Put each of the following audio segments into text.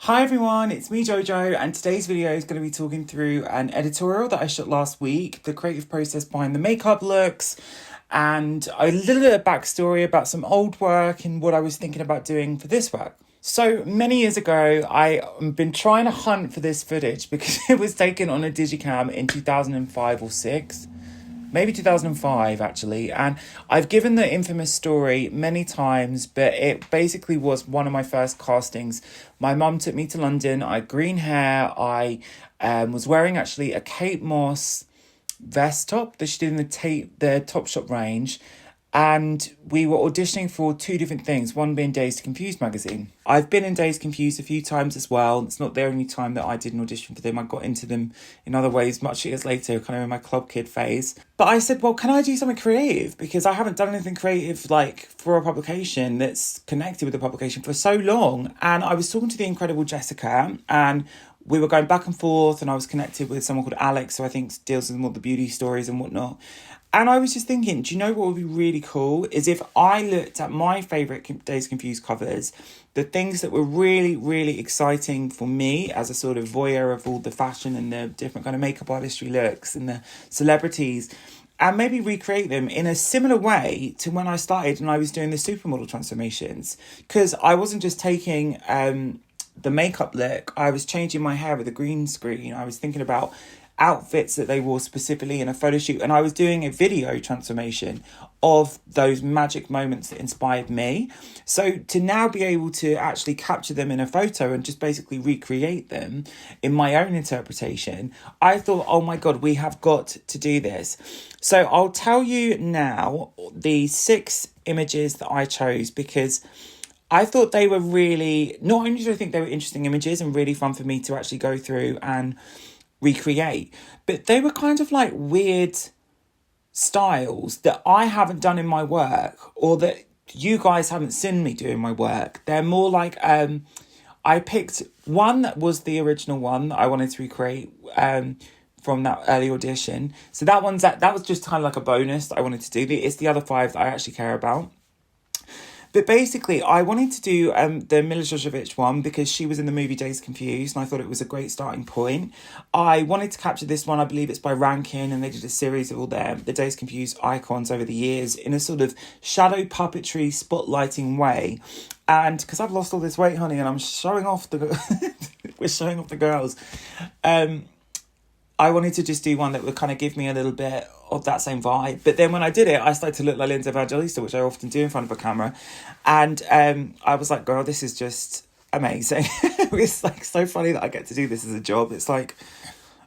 Hi everyone, it's me Jojo, and today's video is going to be talking through an editorial that I shot last week, the creative process behind the makeup looks, and a little bit of backstory about some old work and what I was thinking about doing for this work. So many years ago, I've been trying to hunt for this footage because it was taken on a digicam in 2005 or 6. Maybe 2005 actually, and I've given the infamous story many times, but it basically was one of my first castings. My mum took me to London. I had green hair. I was wearing actually a Kate Moss vest top that she did in the Topshop range, and we were auditioning for two different things, one being Dazed Confused magazine. I've been in Dazed Confused a few times as well. It's not the only time that I did an audition for them. I got into them in other ways much years later, kind of in my club kid phase. But I said, well, can I do something creative? Because I haven't done anything creative like for a publication that's connected with the publication for so long. And I was talking to the incredible Jessica, and we were going back and forth, and I was connected with someone called Alex, who I think deals with all the beauty stories and whatnot. And I was just thinking, do you know what would be really cool is if I looked at my favourite Dazed Confused covers, the things that were really, really exciting for me as a sort of voyeur of all the fashion and the different kind of makeup artistry looks and the celebrities, and maybe recreate them in a similar way to when I started and I was doing the supermodel transformations. Because I wasn't just taking the makeup look, I was changing my hair with a green screen. I was thinking about outfits that they wore specifically in a photo shoot, and I was doing a video transformation of those magic moments that inspired me. So to now be able to actually capture them in a photo and just basically recreate them in my own interpretation, I thought, oh my god, we have got to do this. So I'll tell you now the 6 images that I chose, because I thought they were really, not only did I think they were interesting images and really fun for me to actually go through and recreate, but they were kind of like weird styles that I haven't done in my work, or that you guys haven't seen me do in my work. They're more like, I picked one that was the original one that I wanted to recreate from that early audition. So that was just kind of like a bonus that I wanted to do. It's the other 5 that I actually care about. But basically, I wanted to do the Milla Jovovich one because she was in the movie Dazed Confused, and I thought it was a great starting point. I wanted to capture this one. I believe it's by Rankin, and they did a series of all the Dazed Confused icons over the years in a sort of shadow puppetry, spotlighting way. And because I've lost all this weight, honey, and I'm showing off we're showing off the girls. I wanted to just do one that would kind of give me a little bit of that same vibe. But then when I did it, I started to look like Linda Evangelista, which I often do in front of a camera. And I was like, girl, this is just amazing. It's like so funny that I get to do this as a job. It's like,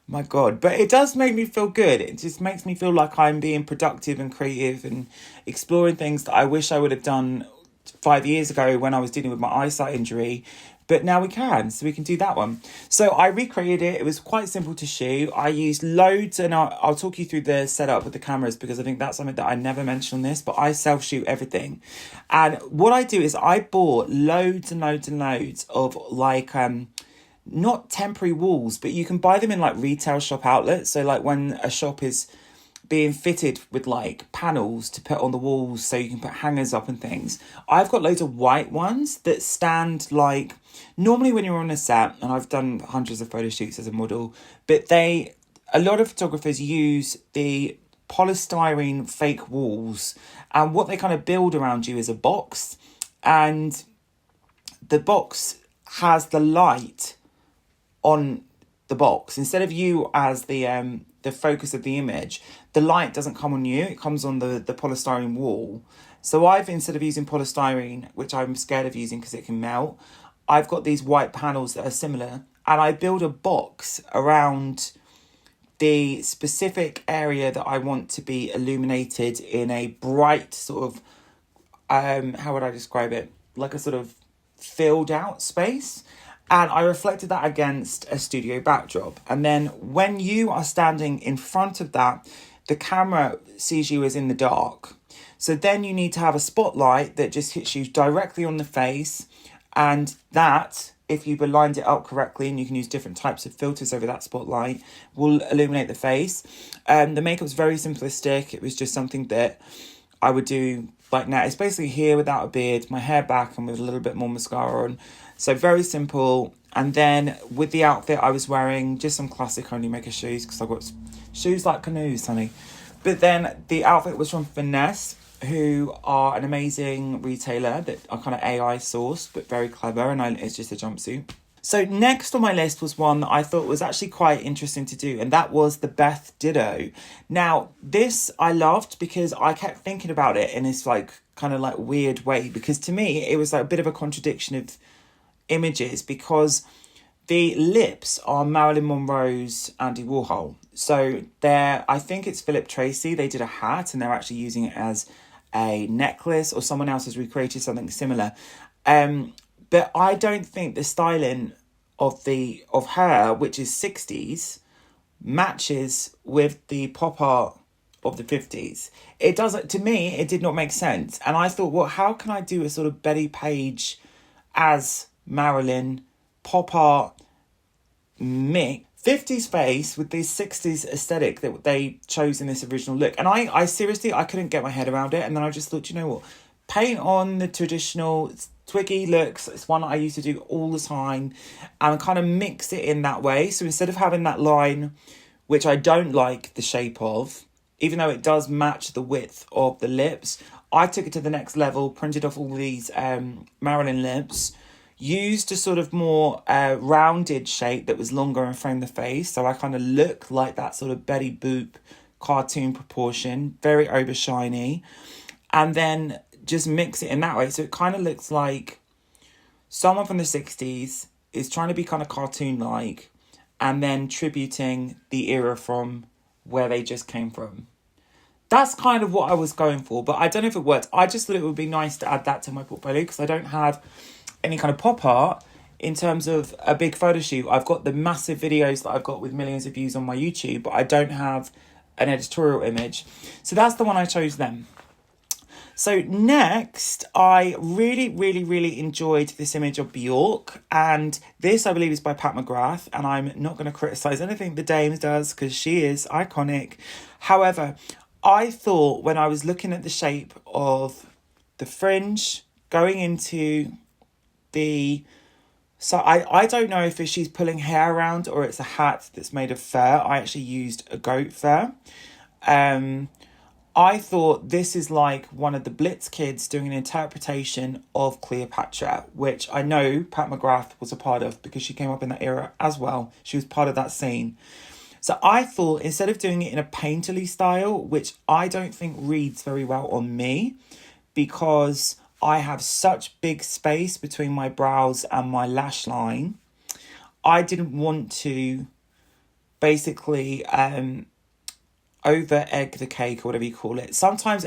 my God. But it does make me feel good. It just makes me feel like I'm being productive and creative and exploring things that I wish I would have done 5 years ago when I was dealing with my eyesight injury. But now we can, so we can do that one. So I recreated it. It was quite simple to shoot. I used loads, and I'll talk you through the setup with the cameras because I think that's something that I never mentioned on this, but I self-shoot everything. And what I do is I bought loads and loads and loads of like, not temporary walls, but you can buy them in like retail shop outlets. So like when a shop is being fitted with like panels to put on the walls so you can put hangers up and things. I've got loads of white ones that stand like, normally when you're on a set, and I've done hundreds of photo shoots as a model, but a lot of photographers use the polystyrene fake walls, and what they kind of build around you is a box, and the box has the light on the box. Instead of you as the focus of the image, the light doesn't come on you, it comes on the polystyrene wall. So instead of using polystyrene, which I'm scared of using because it can melt, I've got these white panels that are similar, and I build a box around the specific area that I want to be illuminated in a bright sort of, how would I describe it? Like a sort of filled out space. And I reflected that against a studio backdrop. And then when you are standing in front of that, the camera sees you as in the dark. So then you need to have a spotlight that just hits you directly on the face. And that, if you've aligned it up correctly, and you can use different types of filters over that spotlight, will illuminate the face. The makeup's very simplistic. It was just something that I would do like now. It's basically here without a beard, my hair back, and with a little bit more mascara on. So very simple. And then with the outfit, I was wearing just some classic Only Maker shoes because I've got shoes like canoes, honey. But then the outfit was from Finesse, who are an amazing retailer that are kind of AI sourced, but very clever. And it's just a jumpsuit. So next on my list was one that I thought was actually quite interesting to do, and that was the Beth Ditto. Now, this I loved because I kept thinking about it in this like kind of like weird way, because to me it was like a bit of a contradiction of images, because the lips are Marilyn Monroe's Andy Warhol. So I think it's Philip Tracy, they did a hat and they're actually using it as a necklace, or someone else has recreated something similar. But I don't think the styling of her, which is 60s, matches with the pop art of the 50s. It doesn't, to me, it did not make sense. And I thought, well, how can I do a sort of Betty Page as Marilyn pop art mix? 50s face with this 60s aesthetic that they chose in this original look. And I seriously, I couldn't get my head around it. And then I just thought, you know what? Paint on the traditional Twiggy looks. It's one that I used to do all the time, and kind of mix it in that way. So instead of having that line, which I don't like the shape of, even though it does match the width of the lips, I took it to the next level, printed off all these Marilyn lips, used a sort of more rounded shape that was longer and framed the face. So I kind of look like that sort of Betty Boop cartoon proportion, very overshiny. And then just mix it in that way. So it kind of looks like someone from the 60s is trying to be kind of cartoon-like and then tributing the era from where they just came from. That's kind of what I was going for, but I don't know if it worked. I just thought it would be nice to add that to my portfolio because I don't have any kind of pop art in terms of a big photo shoot. I've got the massive videos that I've got with millions of views on my YouTube, but I don't have an editorial image. So that's the one I chose then. So next, I really, really, really enjoyed this image of Björk. And this, I believe, is by Pat McGrath. And I'm not going to criticise anything the Dames does because she is iconic. However, I thought when I was looking at the shape of the fringe going into the... So I don't know if she's pulling hair around or it's a hat that's made of fur. I actually used a goat fur. I thought this is like one of the Blitz kids doing an interpretation of Cleopatra, which I know Pat McGrath was a part of because she came up in that era as well. She was part of that scene. So I thought instead of doing it in a painterly style, which I don't think reads very well on me because I have such big space between my brows and my lash line, I didn't want to basically... over egg the cake or whatever you call it. Sometimes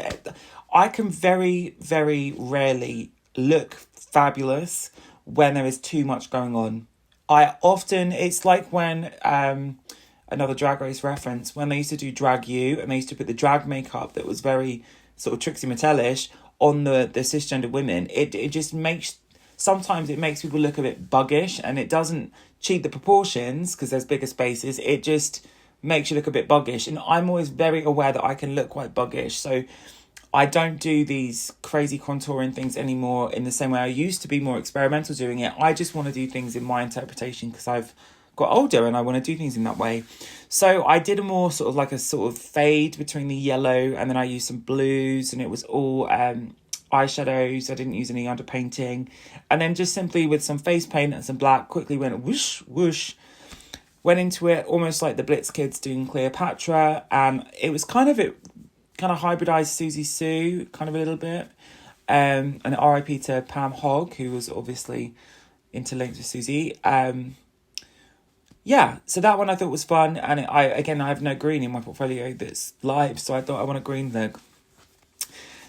I can very, very rarely look fabulous when there is too much going on. It's like when, another Drag Race reference, when they used to do Drag U and they used to put the drag makeup that was very sort of Trixie Mattel-ish on the cisgender women. It just sometimes it makes people look a bit buggish, and it doesn't cheat the proportions because there's bigger spaces. It just makes you look a bit buggish, and I'm always very aware that I can look quite buggish, so I don't do these crazy contouring things anymore in the same way I used to be more experimental doing it. I just want to do things in my interpretation because I've got older and I want to do things in that way. So I did a more sort of like a sort of fade between the yellow, and then I used some blues, and it was all eyeshadows. I didn't use any underpainting, and then just simply with some face paint and some black quickly went whoosh whoosh. Went into it almost like the Blitz kids doing Cleopatra, and it was kind of hybridized Susie Sue, kind of a little bit. And RIP to Pam Hogg, who was obviously interlinked with Susie. So that one I thought was fun, and I have no green in my portfolio that's live, so I thought I want a green look.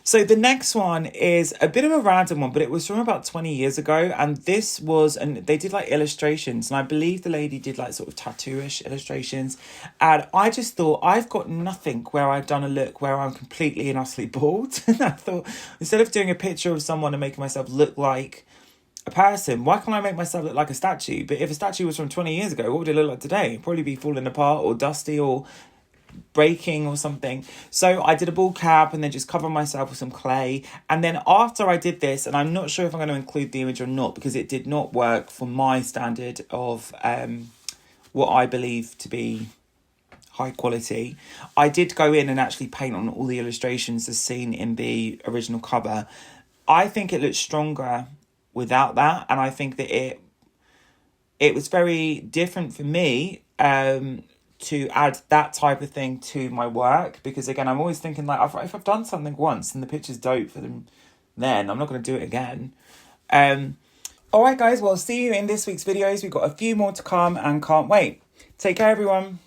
So the next one is a bit of a random one, but it was from about 20 years ago. And this was, and they did like illustrations. And I believe the lady did like sort of tattoo-ish illustrations. And I just thought, I've got nothing where I've done a look where I'm completely and utterly bald. And I thought, instead of doing a picture of someone and making myself look like a person, why can't I make myself look like a statue? But if a statue was from 20 years ago, what would it look like today? It'd probably be falling apart or dusty or breaking or something. So I did a ball cap and then just covered myself with some clay. And then after I did this, and I'm not sure if I'm going to include the image or not, because it did not work for my standard of what I believe to be high quality, I did go in and actually paint on all the illustrations as seen in the original cover. I think it looks stronger without that, and I think that it was very different for me to add that type of thing to my work, because again, I'm always thinking like, if I've done something once and the picture's dope for them, then I'm not going to do it again. All right, guys, well, see you in this week's videos. We've got a few more to come and can't wait. Take care, everyone.